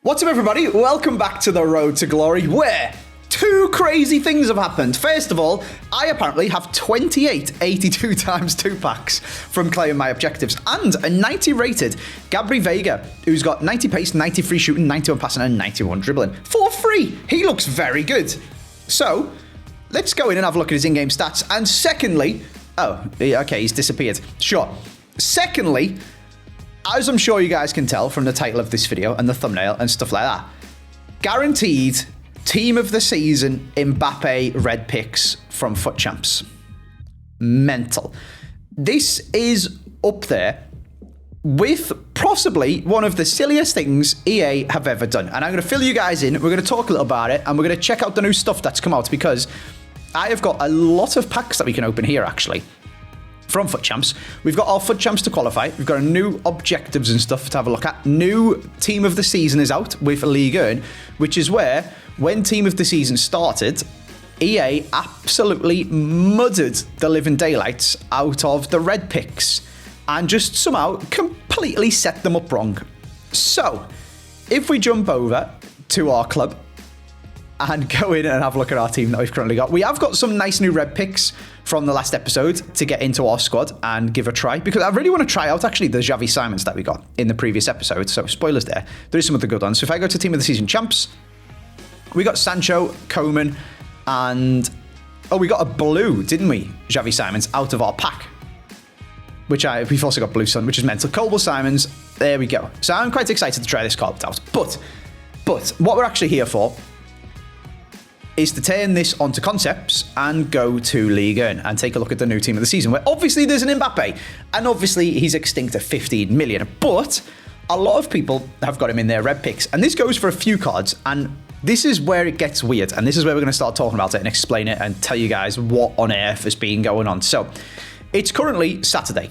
What's up, everybody? Welcome back to the Road to Glory, where two crazy things have happened. First of all, I apparently have 28 82 times 2 packs from claiming my objectives, and a 90 rated Gabri Veiga, who's got 90 pace, 90 free shooting, 91 passing, and 91 dribbling for free. He looks very good. So, let's go in and have a look at his in-game stats. And secondly, okay, he's disappeared. Sure. Secondly, as I'm sure you guys can tell from the title of this video and the thumbnail and stuff like that, guaranteed team of the season MBAPPE red picks from FUT Champs. Mental. This is up there with possibly one of the silliest things EA have ever done. And I'm going to fill you guys in. We're going to talk a little about it, and we're going to check out the new stuff that's come out, because I have got a lot of packs that we can open here, actually, from FUT Champs. We've got our FUT Champs to qualify. We've got a new objectives and stuff to have a look at. New team of the season is out with Ligue 1, which is where, when team of the season started, EA absolutely muddered the living daylights out of the red picks and just somehow completely set them up wrong. So, if we jump over to our club and go in and have a look at our team that we've currently got, we have got some nice new red picks from the last episode to get into our squad and give a try, because I really want to try out actually the Xavi Simons that we got in the previous episode. So spoilers there. There is some of the good ones. So if I go to team of the season champs, we got Sancho, Coman, and we got a blue, didn't we? Xavi Simons out of our pack, we've also got blue sun, which is mental. Colby Simons, there we go. So I'm quite excited to try this card out. But what we're actually here for is to turn this onto concepts and go to Ligue 1 and take a look at the new team of the season, where obviously there's an MBAPPE, and obviously he's extinct at 15 million, but a lot of people have got him in their red picks, and this goes for a few cards, and this is where it gets weird, and this is where we're going to start talking about it and explain it and tell you guys what on earth has been going on. So, it's currently Saturday.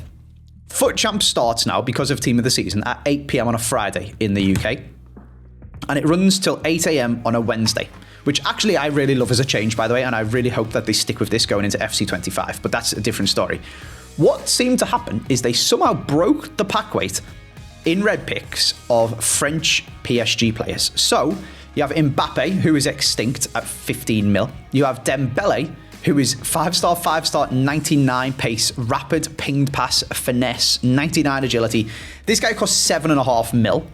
FUT Champs starts now, because of team of the season, at 8 PM on a Friday in the UK, and it runs till 8 AM on a Wednesday, which actually I really love as a change, by the way, and I really hope that they stick with this going into FC25, but that's a different story. What seemed to happen is they somehow broke the pack weight in red picks of French PSG players. So, you have MBAPPE, who is extinct at 15 mil. You have Dembele, who is 5-star, 99 pace, rapid, pinged pass, finesse, 99 agility. This guy costs 7.5 mil.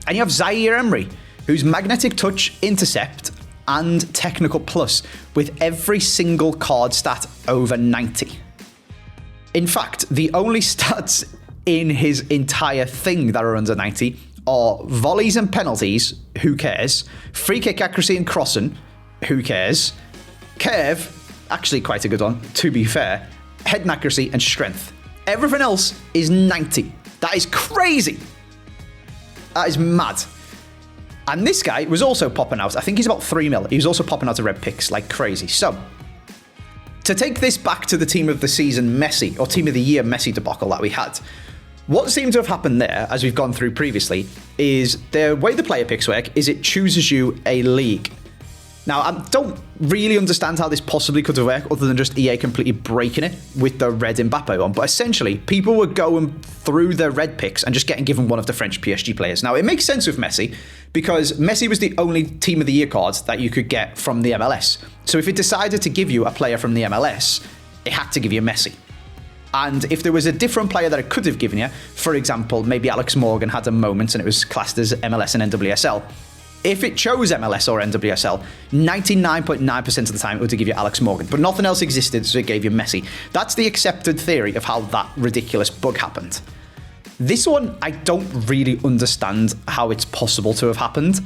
And you have Zaire Emery, who's magnetic touch, intercept, and technical plus, with every single card stat over 90. In fact, the only stats in his entire thing that are under 90 are volleys and penalties, who cares, free kick accuracy and crossing, who cares, curve, actually quite a good one, to be fair, head and accuracy, and strength. Everything else is 90. That is crazy. That is mad. And this guy was also popping out. I think he's about 3 mil. He was also popping out of red picks like crazy. So, to take this back to the team of the season Messi, or team of the year Messi debacle that we had, what seemed to have happened there, as we've gone through previously, is the way the player picks work is it chooses you a league. Now, I don't really understand how this possibly could have worked, other than just EA completely breaking it with the red MBAPPE one. But essentially, people were going through their red picks and just getting given one of the French PSG players. Now, it makes sense with Messi, because Messi was the only team of the year card that you could get from the MLS. So if it decided to give you a player from the MLS, it had to give you Messi. And if there was a different player that it could have given you, for example, maybe Alex Morgan had a moment and it was classed as MLS and NWSL, if it chose MLS or NWSL, 99.9% of the time it would give you Alex Morgan. But nothing else existed, so it gave you Messi. That's the accepted theory of how that ridiculous bug happened. This one, I don't really understand how it's possible to have happened.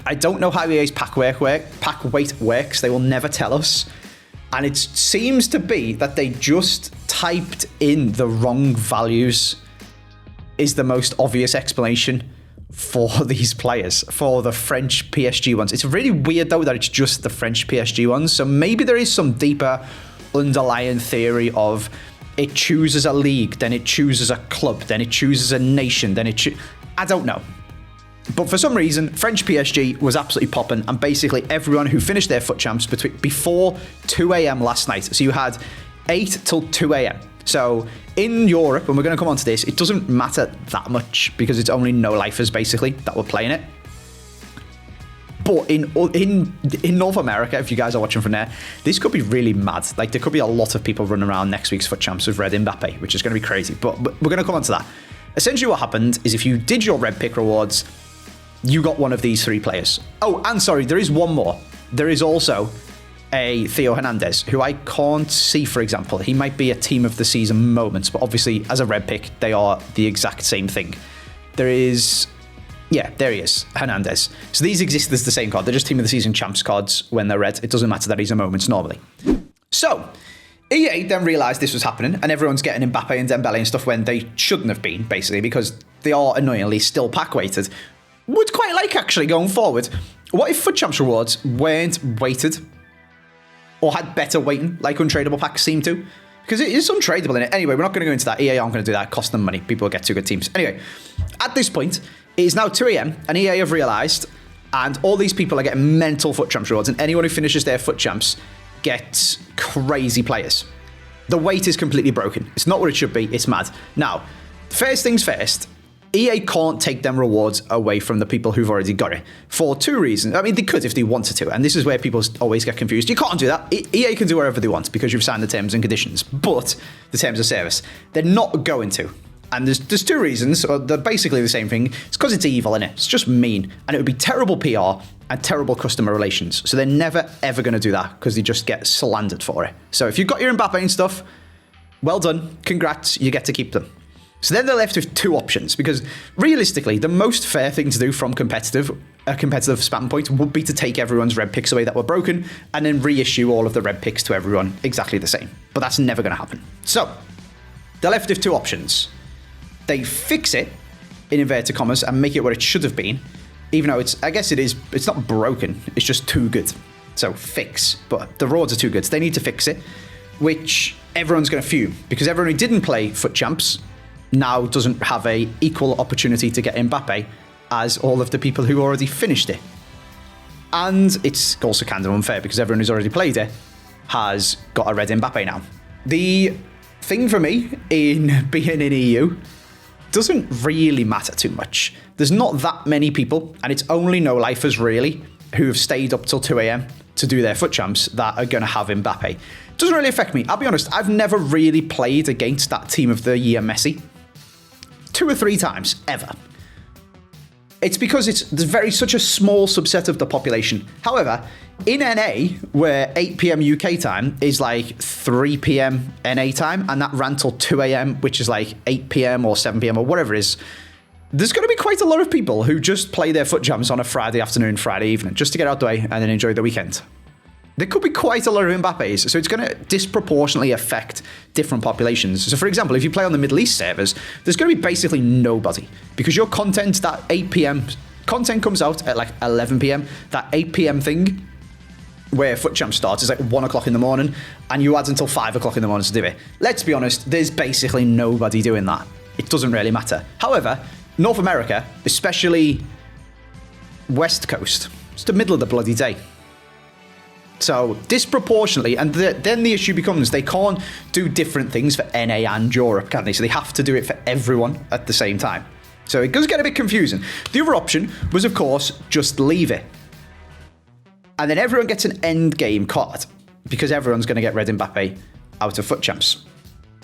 I don't know how EA's pack weight works. They will never tell us. And it seems to be that they just typed in the wrong values, is the most obvious explanation for these players, for the French PSG ones. It's really weird, though, that it's just the French PSG ones. So maybe there is some deeper underlying theory of it chooses a league, then it chooses a club, then it chooses a nation, then I don't know. But for some reason, French PSG was absolutely popping, and basically everyone who finished their FUT Champs before 2 AM last night, so you had 8 till 2 AM. So in Europe, and we're going to come on to this, it doesn't matter that much because it's only no-lifers basically that were playing it. But in North America, if you guys are watching from there, this could be really mad. Like, there could be a lot of people running around next week's FUT Champs with red MBAPPE, which is going to be crazy. But we're going to come on to that. Essentially what happened is if you did your red pick rewards, you got one of these 3 players. Oh, and sorry, there is one more. There is also a Theo Hernandez, who I can't see, for example. He might be a team of the season moments, but obviously as a red pick, they are the exact same thing. There is... Yeah, there he is, Hernandez. So these exist as the same card. They're just Team of the Season champs cards when they're red. It doesn't matter that he's a moments normally. So, EA then realised this was happening, and everyone's getting Mbappe and Dembele and stuff when they shouldn't have been, basically, because they are annoyingly still pack-weighted. Would quite like, actually, going forward. What if FUT Champs rewards weren't weighted? Or had better weighting, like untradeable packs seem to? Because it is untradeable in it. Anyway, we're not going to go into that. EA aren't going to do that. It costs them money. People will get 2 good teams. Anyway, at this point... It is now 2 a.m. and EA have realised, and all these people are getting mental FUT Champs rewards, and anyone who finishes their FUT Champs gets crazy players. The weight is completely broken. It's not what it should be. It's mad. Now, first things first, EA can't take them rewards away from the people who've already got it for 2 reasons. I mean, they could if they wanted to, and this is where people always get confused. You can't do that. EA can do whatever they want because you've signed the terms and conditions, but the terms of service, they're not going to. And there's 2 reasons, or they're basically the same thing. It's because it's evil, innit? It's just mean. And it would be terrible PR and terrible customer relations. So they're never, ever going to do that because they just get slandered for it. So if you've got your Mbappe and stuff, well done. Congrats. You get to keep them. So then they're left with 2 options because realistically, the most fair thing to do from a competitive standpoint would be to take everyone's red picks away that were broken and then reissue all of the red picks to everyone exactly the same. But that's never going to happen. So they're left with 2 options. They fix it, in inverted commas, and make it what it should have been, even though it's not broken, it's just too good. So fix, but the rewards are too good. So they need to fix it, which everyone's going to fume, because everyone who didn't play FUT Champs now doesn't have a equal opportunity to get Mbappe as all of the people who already finished it. And it's also kind of unfair, because everyone who's already played it has got a red Mbappe now. The thing for me in being in EU doesn't really matter too much. There's not that many people, and it's only no-lifers really who have stayed up till 2 a.m. to do their FUT Champs that are going to have Mbappe. It doesn't really affect me. I'll be honest, I've never really played against that Team of the Year Messi. 2 or 3 times, ever. It's because there's such a small subset of the population. However, in NA, where 8 p.m. UK time is like 3 p.m. NA time, and that ran till 2 a.m., which is like 8 p.m. or 7 p.m. or whatever it is, there's going to be quite a lot of people who just play their FUT Champs on a Friday afternoon, Friday evening, just to get out the way and then enjoy the weekend. There could be quite a lot of Mbappes, so it's going to disproportionately affect different populations. So, for example, if you play on the Middle East servers, there's going to be basically nobody, because your content, that 8 p.m. content comes out at like 11 p.m. That 8 p.m. thing, where FUT Champ starts, is like 1 o'clock in the morning, and you add until 5 o'clock in the morning to do it. Let's be honest, there's basically nobody doing that. It doesn't really matter. However, North America, especially West Coast, it's the middle of the bloody day. So disproportionately, and then the issue becomes they can't do different things for NA and Europe, can they? So they have to do it for everyone at the same time. So it does get a bit confusing. The other option was, of course, just leave it. And then everyone gets an end game card, because everyone's going to get red Mbappe out of FUT Champs.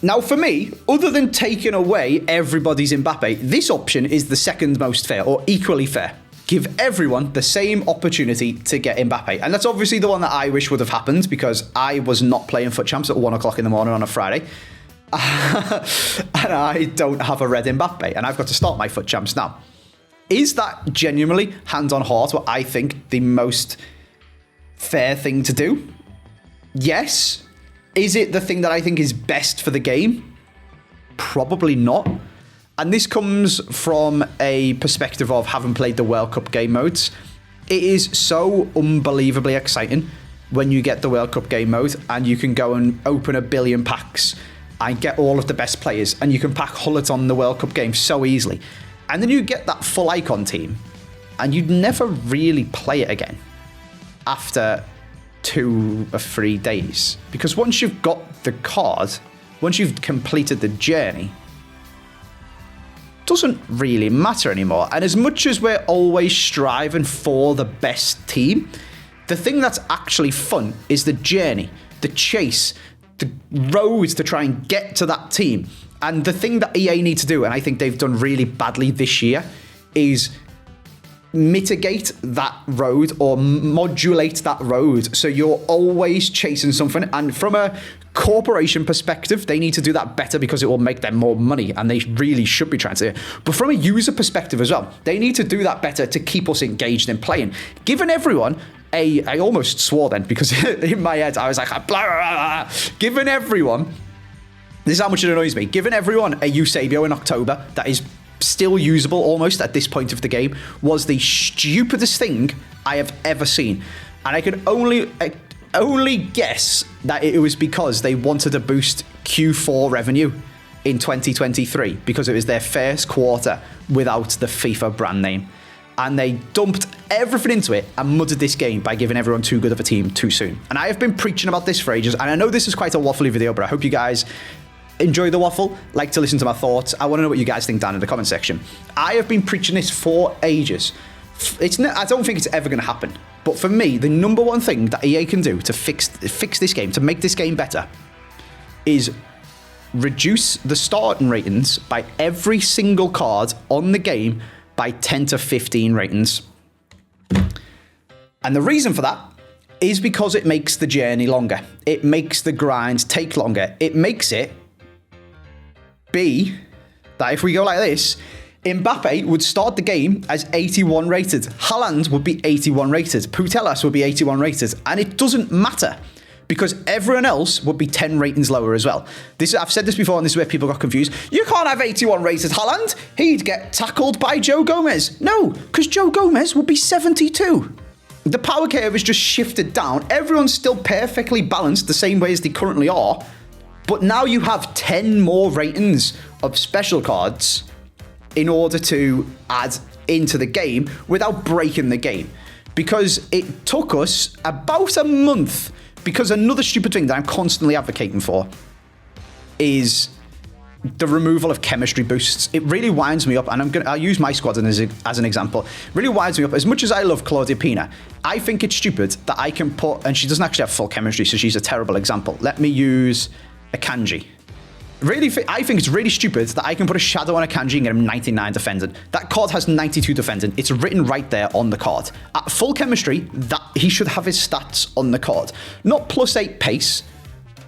Now, for me, other than taking away everybody's Mbappe, this option is the second most fair, or equally fair. Give everyone the same opportunity to get Mbappe. And that's obviously the one that I wish would have happened, because I was not playing FUT Champs at 1 o'clock in the morning on a Friday. And I don't have a red Mbappe, and I've got to start my FUT Champs now. Is that genuinely, hand on heart, what I think the most fair thing to do? Yes. Is it the thing that I think is best for the game? Probably not. And this comes from a perspective of having played the World Cup game modes. It is so unbelievably exciting when you get the World Cup game mode and you can go and open 1 billion packs and get all of the best players, and you can pack Hullet on the World Cup game so easily. And then you get that full icon team and you'd never really play it again after 2 or 3 days. Because once you've got the card, once you've completed the journey, doesn't really matter anymore. And as much as we're always striving for the best team, the thing that's actually fun is the journey, the chase, the road to try and get to that team. And the thing that EA need to do, and I think they've done really badly this year, is mitigate that road or modulate that road so you're always chasing something. And from a corporation perspective, they need to do that better because it will make them more money, and they really should be trying to. But from a user perspective as well, they need to do that better to keep us engaged in playing. Giving everyone I almost swore then, because in my head I was like, blah, blah, blah. Giving everyone, this is how much it annoys me, giving everyone a Eusebio in October that is still usable almost at this point of the game was the stupidest thing I have ever seen. And I could only guess that it was because they wanted to boost Q4 revenue in 2023 because it was their first quarter without the FIFA brand name. And they dumped everything into it and mudded this game by giving everyone too good of a team too soon. And I have been preaching about this for ages, and I know this is quite a waffly video, but I hope you guys enjoy the waffle, like to listen to my thoughts. I want to know what you guys think down in the comment section. I have been preaching this for ages. I don't think it's ever going to happen. But for me, the number one thing that EA can do to fix this game, to make this game better, is reduce the starting ratings by every single card on the game by 10 to 15 ratings. And the reason for that is because it makes the journey longer. It makes the grind take longer. It makes it be that if we go like this, MBAPPE would start the game as 81 rated. Haaland would be 81 rated. Putellas would be 81 rated. And it doesn't matter because everyone else would be 10 ratings lower as well. I've said this before, and this is where people got confused. You can't have 81 rated Haaland. He'd get tackled by Joe Gomez. No, because Joe Gomez would be 72. The power curve is just shifted down. Everyone's still perfectly balanced the same way as they currently are. But now you have 10 more ratings of special cards in order to add into the game without breaking the game. Because it took us about a month. Because another stupid thing that I'm constantly advocating for is the removal of chemistry boosts. It really winds me up, and I'll use my squad as an example. It really winds me up. As much as I love Claudia Pina, I think it's stupid that I can put, and she doesn't actually have full chemistry, so she's a terrible example. Let me use a Kanji. I think it's really stupid that I can put a shadow on a Kanji and get him 99 defending. That card has 92 defending. It's written right there on the card. At full chemistry, that he should have his stats on the card. Not +8 pace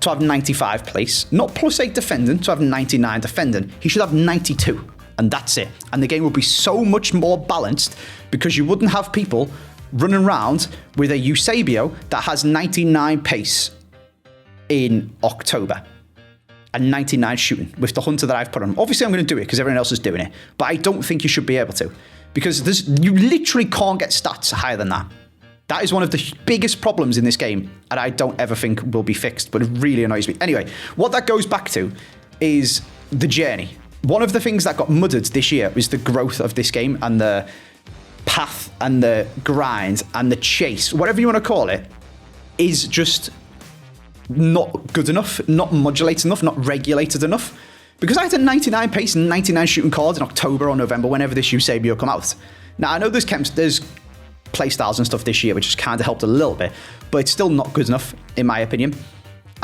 to have 95 pace. Not +8 defending to have 99 defending. He should have 92, and that's it. And the game would be so much more balanced because you wouldn't have people running around with a Eusebio that has 99 pace in October. And 99 shooting with the hunter that I've put on. Obviously, I'm going to do it because everyone else is doing it. But I don't think you should be able to. Because you literally can't get stats higher than that. That is one of the biggest problems in this game. And I don't ever think will be fixed. But it really annoys me. Anyway, what that goes back to is the journey. One of the things that got muddled this year was the growth of this game. And the path and the grind and the chase. Whatever you want to call it. Is just not good enough, not modulated enough, not regulated enough. Because I had a 99 pace and 99 shooting cards in October or November, whenever this Eusebio come out. Now, I know there's playstyles and stuff this year, which has kind of helped a little bit, but it's still not good enough, in my opinion.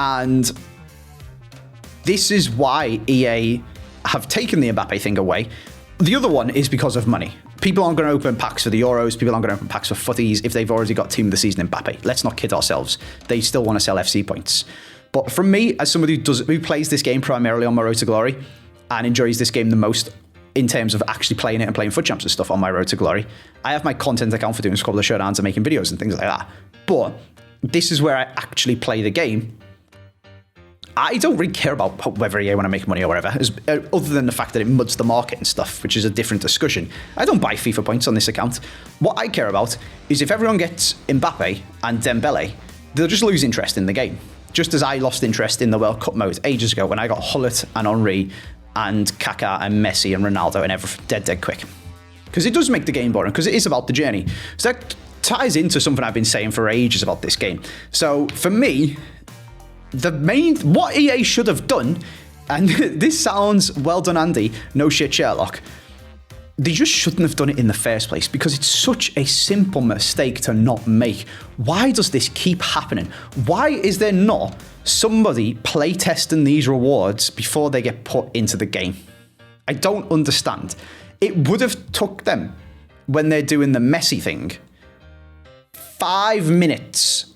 And this is why EA have taken the MBAPPE thing away. The other one is because of money. People aren't going to open packs for the Euros. People aren't going to open packs for footies if they've already got Team of the Season MBAPPE. Let's not kid ourselves. They still want to sell FC points. But from me, as somebody who plays this game primarily on my road to glory and enjoys this game the most in terms of actually playing it and playing FUT Champs and stuff on my road to glory, I have my content account for doing a couple of showdowns and making videos and things like that. But this is where I actually play the game. I don't really care about whether EA want to make money or whatever, other than the fact that it muds the market and stuff, which is a different discussion. I don't buy FIFA points on this account. What I care about is if everyone gets MBAPPE and Dembele, they'll just lose interest in the game. Just as I lost interest in the World Cup mode ages ago when I got Hullet and Henry and Kaká and Messi and Ronaldo and everything dead quick. Because it does make the game boring, because it is about the journey. So that ties into something I've been saying for ages about this game. So for me, what EA should have done, and this sounds well done, Andy, no shit, Sherlock. They just shouldn't have done it in the first place because it's such a simple mistake to not make. Why does this keep happening? Why is there not somebody play testing these rewards before they get put into the game? I don't understand. It would have took them, when they're doing the Messi thing, 5 minutes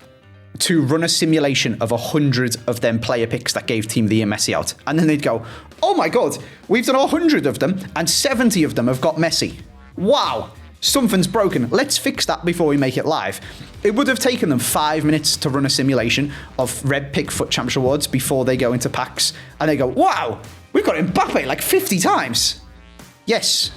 to run a simulation of 100 of them player picks that gave Team of the Year Messi out. And then they'd go, oh my God, we've done 100 of them and 70 of them have got Messi. Wow, something's broken. Let's fix that before we make it live. It would have taken them 5 minutes to run a simulation of Red Pick Foot Championship Awards before they go into packs. And they go, wow, we've got MBAPPE like 50 times. Yes,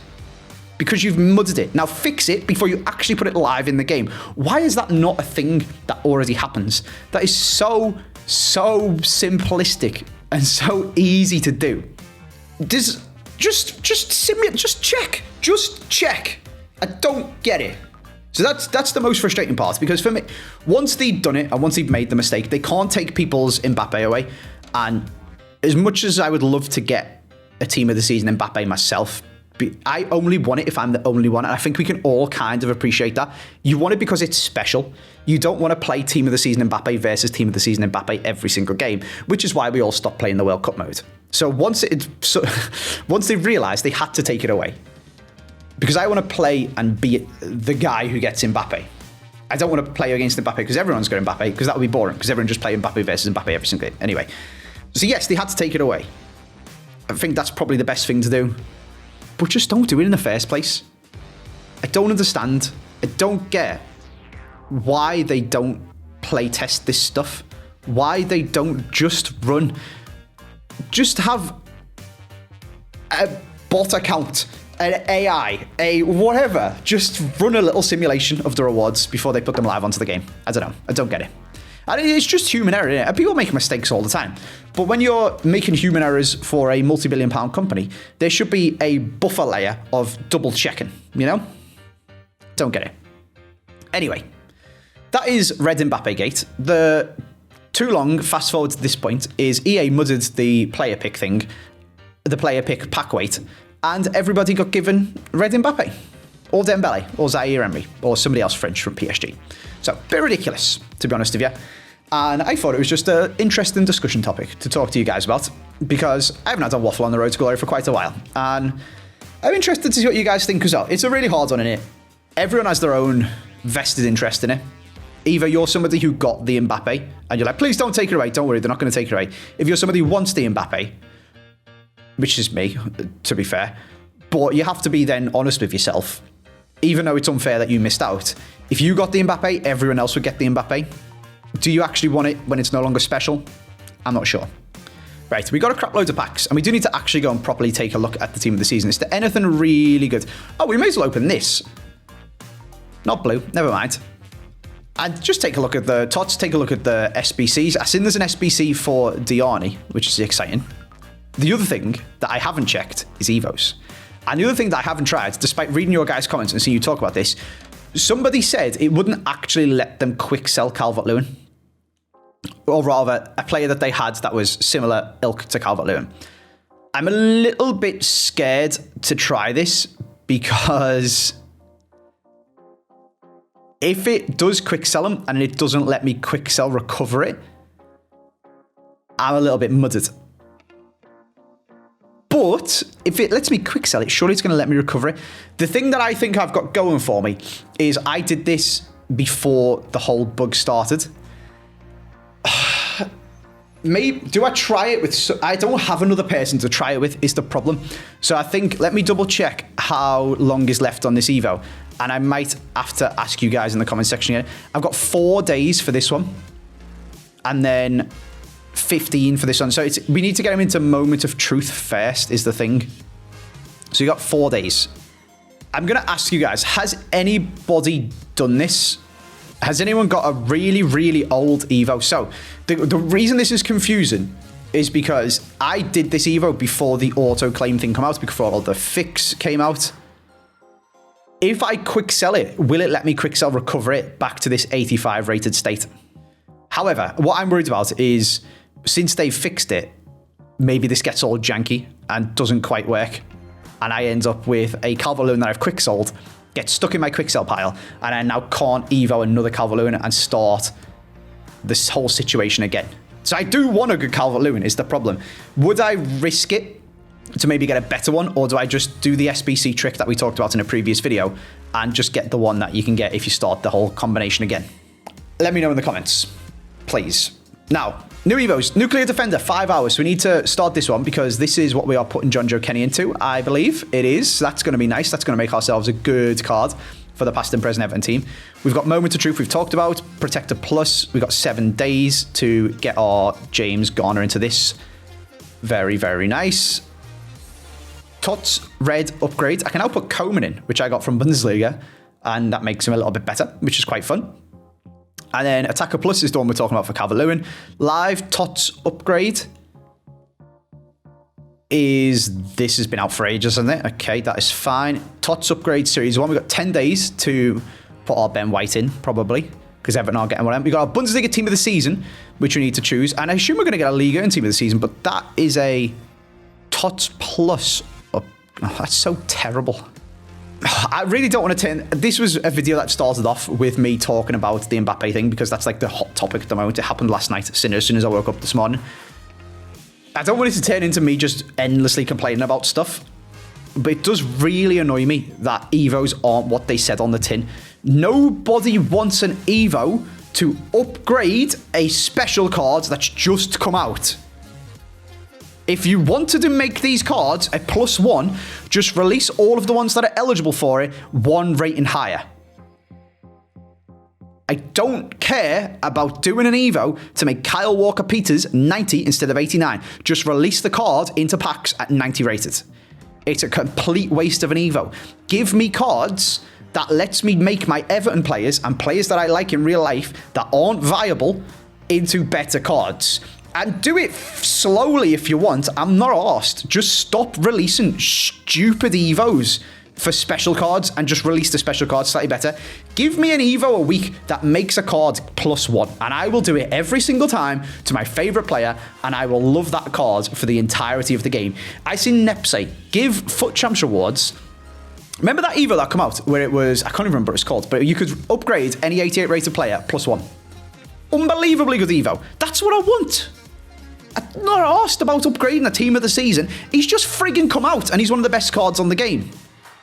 because you've mudded it. Now fix it before you actually put it live in the game. Why is that not a thing that already happens? That is so simplistic and so easy to do. Just check. I don't get it. So that's the most frustrating part, because for me, once they've done it and once they've made the mistake, they can't take people's MBAPPE away. And as much as I would love to get a Team of the Season MBAPPE myself, I only want it if I'm the only one, and I think we can all kind of appreciate that. You want it because it's special. You don't want to play Team of the Season MBAPPE versus Team of the Season MBAPPE every single game, which is why we all stopped playing the World Cup mode. So once they realised they had to take it away, because I want to play and be the guy who gets MBAPPE. I don't want to play against MBAPPE because everyone's got MBAPPE, because that would be boring, because everyone just play MBAPPE versus MBAPPE every single game. Anyway, so yes, they had to take it away. I think that's probably the best thing to do. But just don't do it in the first place. I don't understand. I don't get why they don't play test this stuff. Why they don't just have a bot account, an AI, a whatever. Just run a little simulation of the rewards before they put them live onto the game. I don't know. I don't get it. And it's just human error, innit? And people make mistakes all the time. But when you're making human errors for a multi-billion-pound company, there should be a buffer layer of double-checking, you know? Don't get it. Anyway, that is Red MBAPPE Gate. The too long fast forward to this point is EA mudded the player pick thing, the player pick pack weight, and everybody got given Red MBAPPE. Or Dembele, or Zaire Emery, or somebody else French from PSG. So, a bit ridiculous, to be honest with you. And I thought it was just an interesting discussion topic to talk to you guys about, because I haven't had a waffle on the road to glory for quite a while. And I'm interested to see what you guys think as well. It's a really hard one, innit? Everyone has their own vested interest in it. Either you're somebody who got the MBAPPE, and you're like, please don't take it away. Don't worry, they're not going to take it away. If you're somebody who wants the MBAPPE, which is me, to be fair, but you have to be then honest with yourself. Even though it's unfair that you missed out, if you got the MBAPPE, everyone else would get the MBAPPE. Do you actually want it when it's no longer special? I'm not sure. Right, we got a crap load of packs, and we do need to actually go and properly take a look at the Team of the Season. Is there anything really good? Oh, we may as well open this. Not blue, never mind. And just take a look at the TOTS, take a look at the SBCs. I seen there's an SBC for Diani, which is exciting. The other thing that I haven't checked is Evos. And the other thing that I haven't tried, despite reading your guys' comments and seeing you talk about this, somebody said it wouldn't actually let them quick sell Calvert-Lewin. Or rather, a player that they had that was similar ilk to Calvert-Lewin. I'm a little bit scared to try this because if it does quick sell them and it doesn't let me quick sell recover it, I'm a little bit muddled. But if it lets me quick sell it, surely it's going to let me recover it. The thing that I think I've got going for me is I did this before the whole bug started. Maybe, do I try it with... I don't have another person to try it with, is the problem. So I think, let me double check how long is left on this Evo. And I might have to ask you guys in the comment section here. I've got 4 days for this one. And then 15 for this one. So we need to get him into moment of truth first, is the thing. So you got 4 days. I'm going to ask you guys, has anybody done this? Has anyone got a really, really old Evo? So the reason this is confusing is because I did this Evo before the auto claim thing came out, before all the fix came out. If I quick sell it, will it let me quick sell recover it back to this 85 rated state? However, what I'm worried about is since they've fixed it, maybe this gets all janky and doesn't quite work. And I end up with a Calvert-Lewin that I've quick sold, gets stuck in my quick sell pile, and I now can't Evo another Calvert-Lewin and start this whole situation again. So I do want a good Calvert-Lewin is the problem. Would I risk it to maybe get a better one, or do I just do the SBC trick that we talked about in a previous video and just get the one that you can get if you start the whole combination again? Let me know in the comments, please. Now, new Evos, Nuclear Defender, 5 hours. So we need to start this one because this is what we are putting John Joe Kenny into, I believe it is. So that's going to be nice. That's going to make ourselves a good card for the past and present Everton team. We've got Moment of Truth we've talked about, Protector Plus. We've got 7 days to get our James Garner into this. Very, very nice. Tots Red upgrade. I can now put Coman in, which I got from Bundesliga, and that makes him a little bit better, which is quite fun. And then Attacker Plus is the one we're talking about for Calvert-Lewin. Live Tots upgrade this has been out for ages, hasn't it? Okay, that is fine. Tots upgrade series 1. We've got 10 days to put our Ben White in, probably, because Everton are getting one. We've got our Bundesliga team of the season, which we need to choose. And I assume we're going to get a Liga in team of the season, but that is a Tots Plus. Oh, that's so terrible. I really don't want to turn... This was a video that started off with me talking about the MBAPPE thing because that's like the hot topic at the moment. It happened last night as soon as I woke up this morning. I don't want it to turn into me just endlessly complaining about stuff, but it does really annoy me that Evos aren't what they said on the tin. Nobody wants an Evo to upgrade a special card that's just come out. If you wanted to make these cards a +1, just release all of the ones that are eligible for it 1 rating higher. I don't care about doing an Evo to make Kyle Walker-Peters 90 instead of 89. Just release the card into packs at 90 rated. It's a complete waste of an Evo. Give me cards that lets me make my Everton players and players that I like in real life that aren't viable into better cards. And do it slowly if you want. I'm not arsed. Just stop releasing stupid Evos for special cards and just release the special cards slightly better. Give me an Evo a week that makes a card +1, and I will do it every single time to my favorite player, and I will love that card for the entirety of the game. I seen Nep say, give Foot Champs rewards. Remember that Evo that come out where it was, I can't even remember what it's called, but you could upgrade any 88 rated player +1. Unbelievably good Evo. That's what I want. I'm not asked about upgrading a team of the season. He's just friggin' come out, and he's one of the best cards on the game.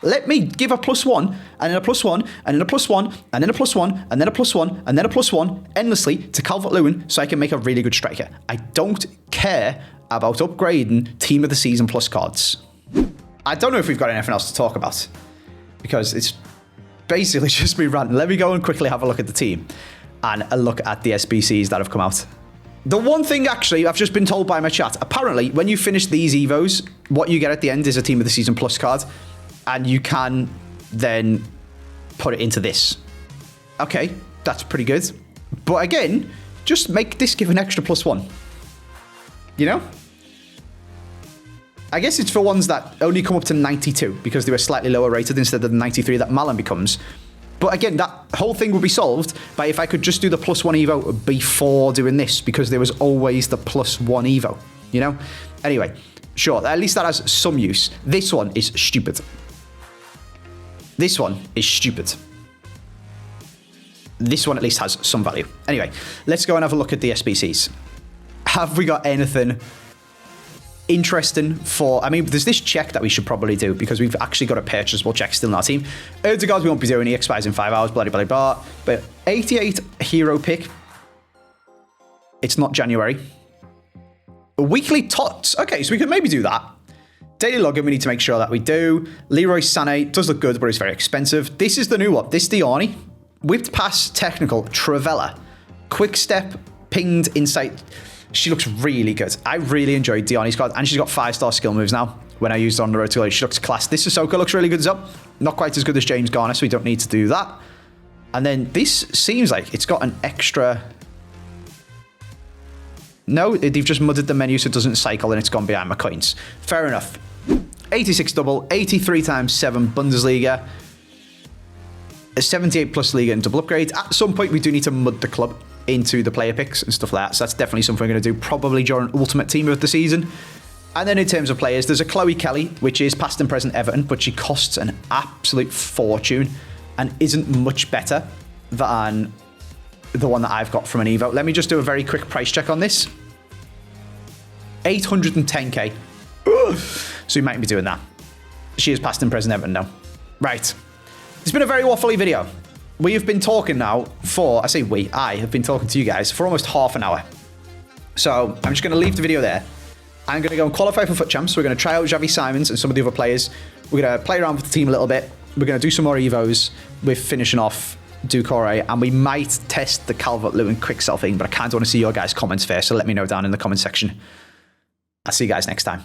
Let me give a +1, and then a +1, and then a +1, and then a +1, and then a +1, and then a +1, endlessly to Calvert-Lewin so I can make a really good striker. I don't care about upgrading Team of the Season Plus cards. I don't know if we've got anything else to talk about, because it's basically just me ranting. Let me go and quickly have a look at the team and a look at the SBCs that have come out. The one thing, actually, I've just been told by my chat, apparently, when you finish these Evos, what you get at the end is a Team of the Season Plus card, and you can then put it into this. Okay, that's pretty good. But again, just make this give an extra +1. You know? I guess it's for ones that only come up to 92, because they were slightly lower rated instead of the 93 that Malin becomes. But again, that whole thing would be solved by if I could just do the +1 Evo before doing this, because there was always the +1 Evo, you know? Anyway, sure, at least that has some use. This one is stupid. This one is stupid. This one at least has some value. Anyway, let's go and have a look at the SBCs. Have we got anything interesting for... I mean, there's this check that we should probably do because we've actually got a purchasable check still in our team. Erdegaard we won't be doing. He expires in 5 hours, blah, blah, blah, blah. But 88 hero pick. It's not January. Weekly tots. Okay, so we could maybe do that. Daily login, we need to make sure that we do. Leroy Sané does look good, but it's very expensive. This is the new one. This Diani. Whipped pass, technical, Travella. Quick step, pinged, insight. She looks really good. I really enjoyed Diani's card, and she's got 5-star skill moves now. When I used her on the road to glory, she looks class. This Sissoko looks really good as well. Not quite as good as James Garner, so we don't need to do that. And then this seems like it's got an extra... No, they've just mudded the menu so it doesn't cycle and it's gone behind my coins. Fair enough. 86 double, 83 times 7 Bundesliga, a 78 plus Liga and double upgrade. At some point, we do need to mud the club into the player picks and stuff like that. So that's definitely something we're going to do probably during Ultimate Team of the season. And then in terms of players, there's a Chloe Kelly, which is past and present Everton, but she costs an absolute fortune and isn't much better than the one that I've got from an Evo. Let me just do a very quick price check on this. 810k. So we might be doing that. She is past and present Everton now. Right. It's been a very waffly video. We have been talking now for, I have been talking to you guys for almost half an hour. So I'm just going to leave the video there. I'm going to go and qualify for FUT Champs. We're going to try out Xavi Simons and some of the other players. We're going to play around with the team a little bit. We're going to do some more Evos with finishing off Ducore, and we might test the Calvert-Lewin quick sell thing, but I kind of want to see your guys' comments first, so let me know down in the comment section. I'll see you guys next time.